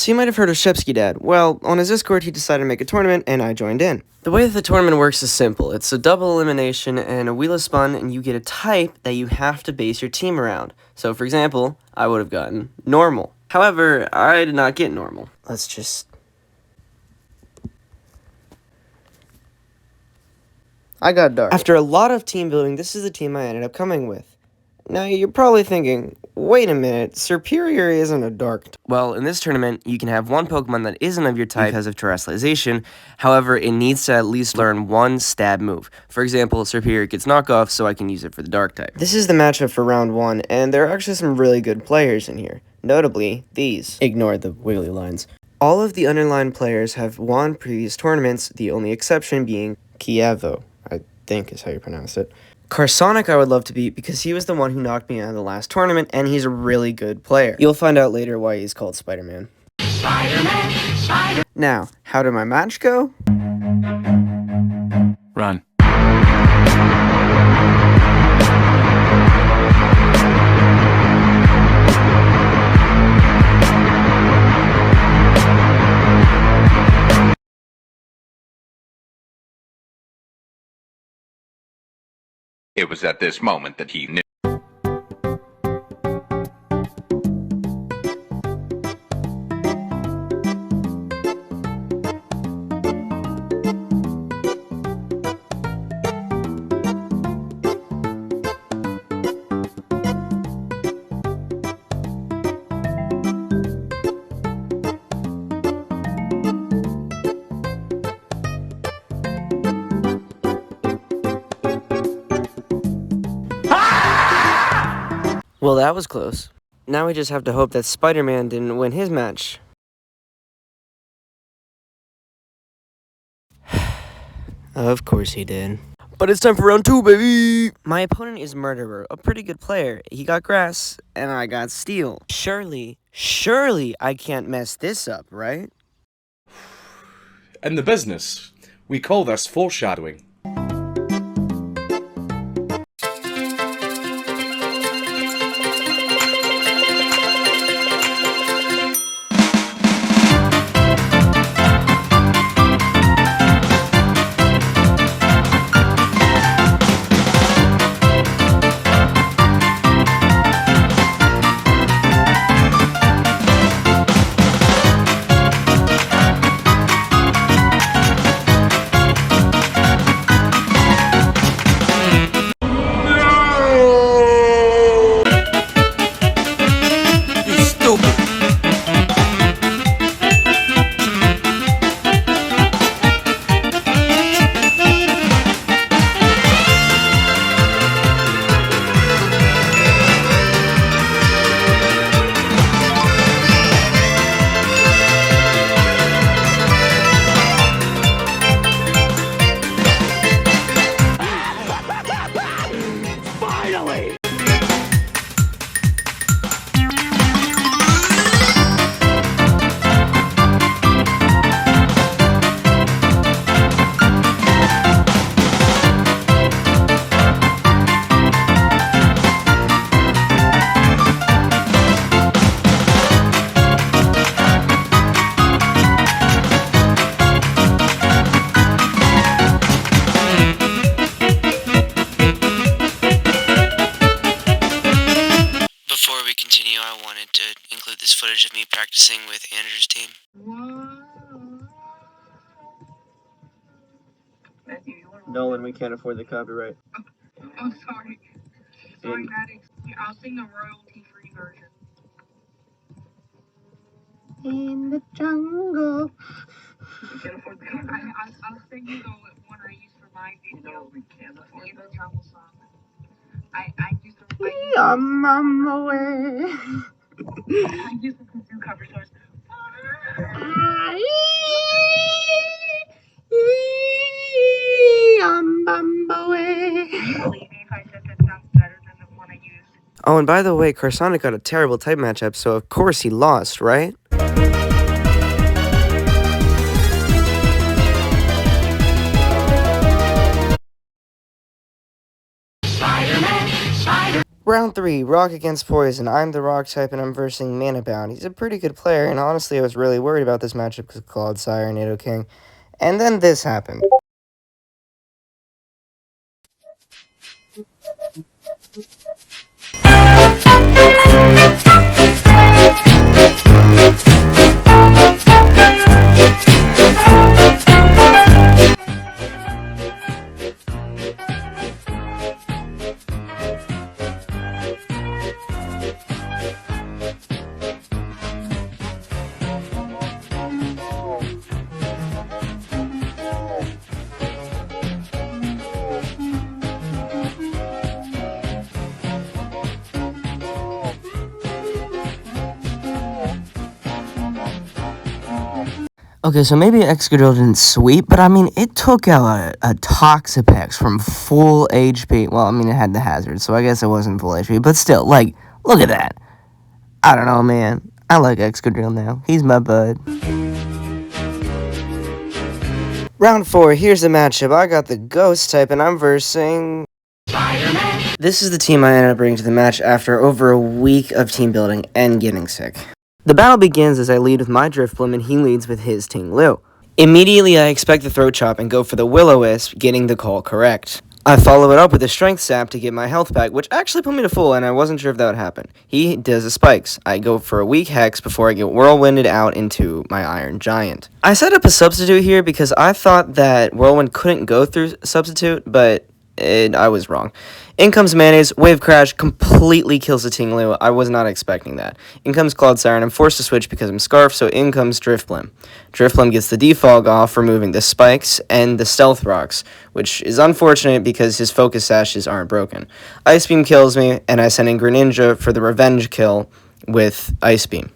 So you might have heard of Shepsky Dad. Well, on his Discord, he decided to make a tournament, and I joined in. The way that the tournament works is simple. It's a double elimination and a wheel is spun, and you get a type that you have to base your team around. So, for example, I would have gotten normal. However, I did not get normal. I got dark. After a lot of team building, this is the team I ended up coming with. Now, you're probably thinking, wait a minute, Superior isn't a dark type. Well, in this tournament, you can have one Pokemon that isn't of your type because of terrestrialization. However, it needs to at least learn one stab move. For example, Superior gets knockoff, so I can use it for the dark type. This is the matchup for round 1, and there are actually some really good players in here. Notably, these. Ignore the wiggly lines. All of the underlined players have won previous tournaments, the only exception being Kievo, I think is how you pronounce it. Carsonic I would love to beat because he was the one who knocked me out of the last tournament, and he's a really good player. You'll find out later why he's called Spider-Man. Now, how did my match go? Run. It was at this moment that he knew. Well, that was close. Now we just have to hope that Spider-Man didn't win his match. Of course he did. But it's time for round 2, baby! My opponent is Murderer, a pretty good player. He got Grass, and I got Steel. Surely I can't mess this up, right? In the business, we call this foreshadowing. Before we continue, I wanted to include this footage of me practicing with Andrew's team. Nolan, we can't afford the copyright. Oh, sorry. Sorry, Maddox. I'll sing the royalty-free version. In the jungle. We can't afford the copyright. I'll sing you the one I used for my video. No, we can't afford the jungle song. I used to. I'm on my way. I used to do cover songs. I'm on my way. Can you believe me if I said that sounds better than the one I used? Oh, and by the way, Carsonic got a terrible type matchup, so of course he lost, right? Round 3, Rock against Poison. I'm the Rock type and I'm versing Manabound. He's a pretty good player, and honestly I was really worried about this matchup because Clodsire and Nidoking. And then this happened. Okay, so maybe Excadrill didn't sweep, but I mean, it took out a Toxapex from full HP. Well, I mean, it had the hazard, so I guess it wasn't full HP, but still, like, look at that. I don't know, man. I like Excadrill now. He's my bud. Round 4, here's the matchup. I got the Ghost type, and I'm versing Spider-Man. This is the team I ended up bringing to the match after over a week of team building and getting sick. The battle begins as I lead with my Drifblim and he leads with his Ting Lu. Immediately I expect the Throat Chop and go for the Will-O-Wisp, getting the call correct. I follow it up with a Strength Sap to get my health back, which actually put me to full and I wasn't sure if that would happen. He does the Spikes. I go for a weak Hex before I get Whirlwinded out into my Iron Giant. I set up a Substitute here because I thought that Whirlwind couldn't go through Substitute, but I was wrong. In comes Mayonnaise, Wave Crash, completely kills the Ting Lu. I was not expecting that. In comes Clodsire, and I'm forced to switch because I'm Scarf, so in comes Drifblim. Drifblim gets the Defog off, removing the Spikes and the Stealth Rocks, which is unfortunate because his Focus Sashes aren't broken. Ice Beam kills me, and I send in Greninja for the revenge kill with Ice Beam.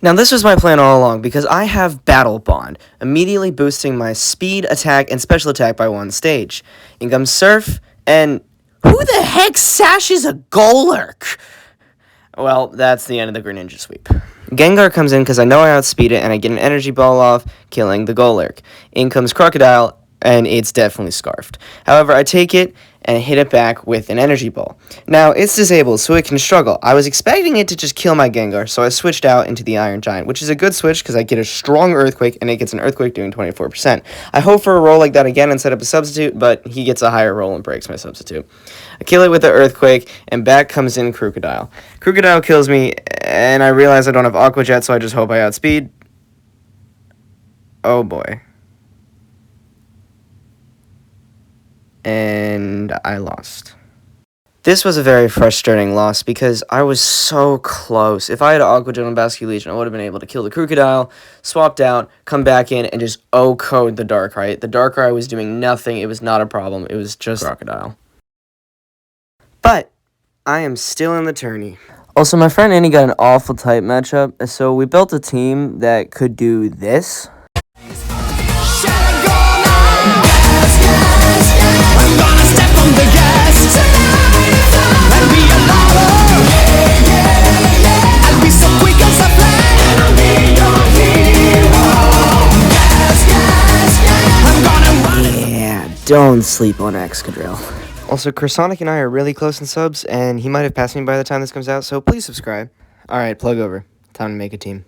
Now this was my plan all along, because I have Battle Bond, immediately boosting my speed, attack, and special attack by 1 stage. In comes Surf, and who the heck sashes a Golurk? Well, that's the end of the Greninja sweep. Gengar comes in because I know I outspeed it, and I get an Energy Ball off, killing the Golurk. In comes Crocodile, and it's definitely Scarfed. However, I take it and hit it back with an Energy Ball. Now, it's disabled, so it can struggle. I was expecting it to just kill my Gengar, so I switched out into the Iron Giant, which is a good switch because I get a strong Earthquake, and it gets an Earthquake doing 24%. I hope for a roll like that again and set up a Substitute, but he gets a higher roll and breaks my Substitute. I kill it with the Earthquake, and back comes in Crocodile. Crocodile kills me, and I realize I don't have Aqua Jet, so I just hope I outspeed. Oh boy. And I lost. This was a very frustrating loss because I was so close. If I had Aqua Jet on Basculegion, I would have been able to kill the Crocodile, swapped out, come back in, and just O-code the Darkrai. The Darkrai was doing nothing. It was not a problem. It was just Crocodile. But I am still in the tourney. Also, my friend Annie got an awful type matchup, so we built a team that could do this. Yeah, don't sleep on Excadrill. Also, Chrysonic and I are really close in subs, and he might have passed me by the time this comes out, so please subscribe. Alright, plug over. Time to make a team.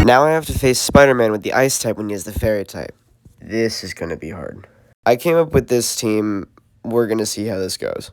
Now I have to face Spider-Man with the Ice type when he has the Fairy type. This is going to be hard. I came up with this team. We're going to see how this goes.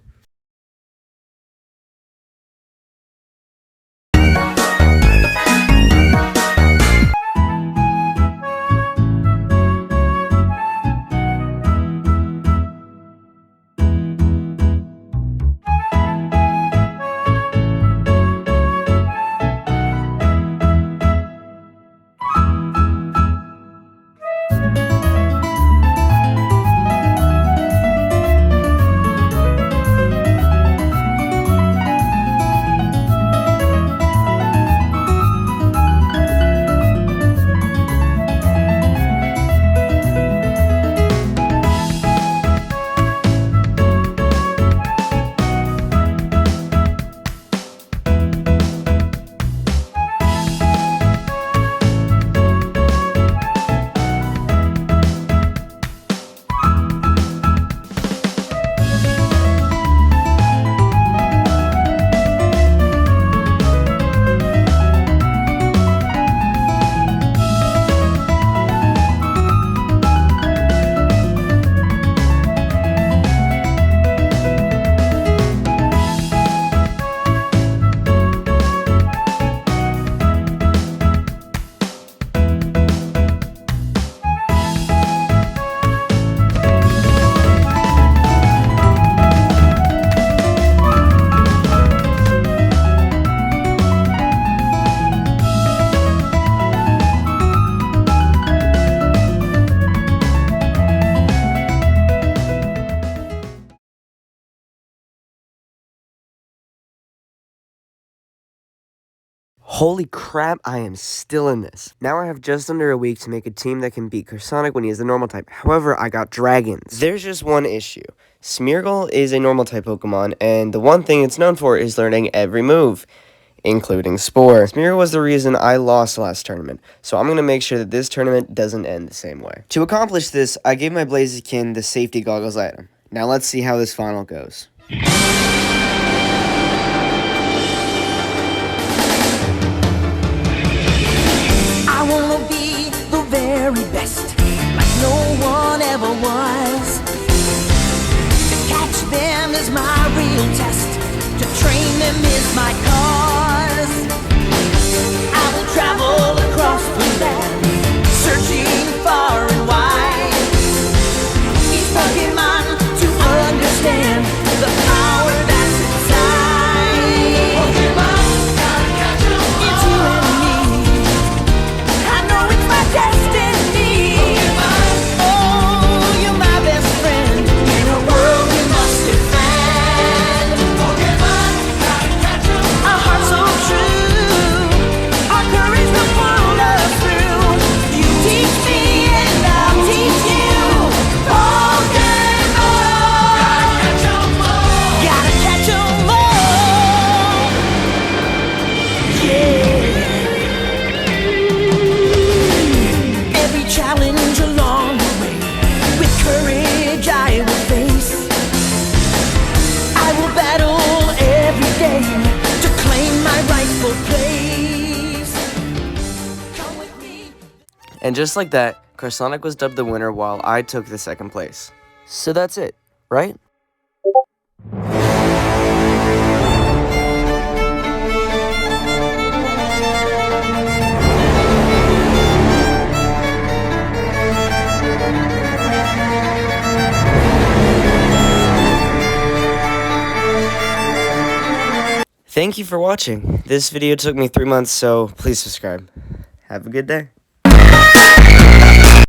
Holy crap, I am still in this. Now I have just under a week to make a team that can beat Sonic when he is the normal type. However, I got dragons. There's just one issue. Smeargle is a normal type Pokemon, and the one thing it's known for is learning every move, including Spore. Smeargle was the reason I lost last tournament, so I'm going to make sure that this tournament doesn't end the same way. To accomplish this, I gave my Blaziken the safety goggles item. Now let's see how this final goes. I wanna be the very best, like no one ever was. To catch them is my real test, to train them is my cause. I will travel across the land, searching far and wide. Each Pokemon to understand the power that's inside. Pokemon, gotta catch 'em all. It's you and me. I know it's my destiny. Pokemon, oh, you're my best friend in a world we must defend. Pokemon, gotta catch 'em all. Our hearts so true, our courage will pull us through. You teach me and I'll teach you. Pokemon, gotta catch 'em all. Gotta catch 'em all. Yeah. Every challenge along the way, with courage I will face. I will battle every day to claim my rightful place. Come with me. And just like that, Sonic was dubbed the winner while I took the second place. So that's it, right? Thank you for watching. This video took me 3 months, so please subscribe. Have a good day.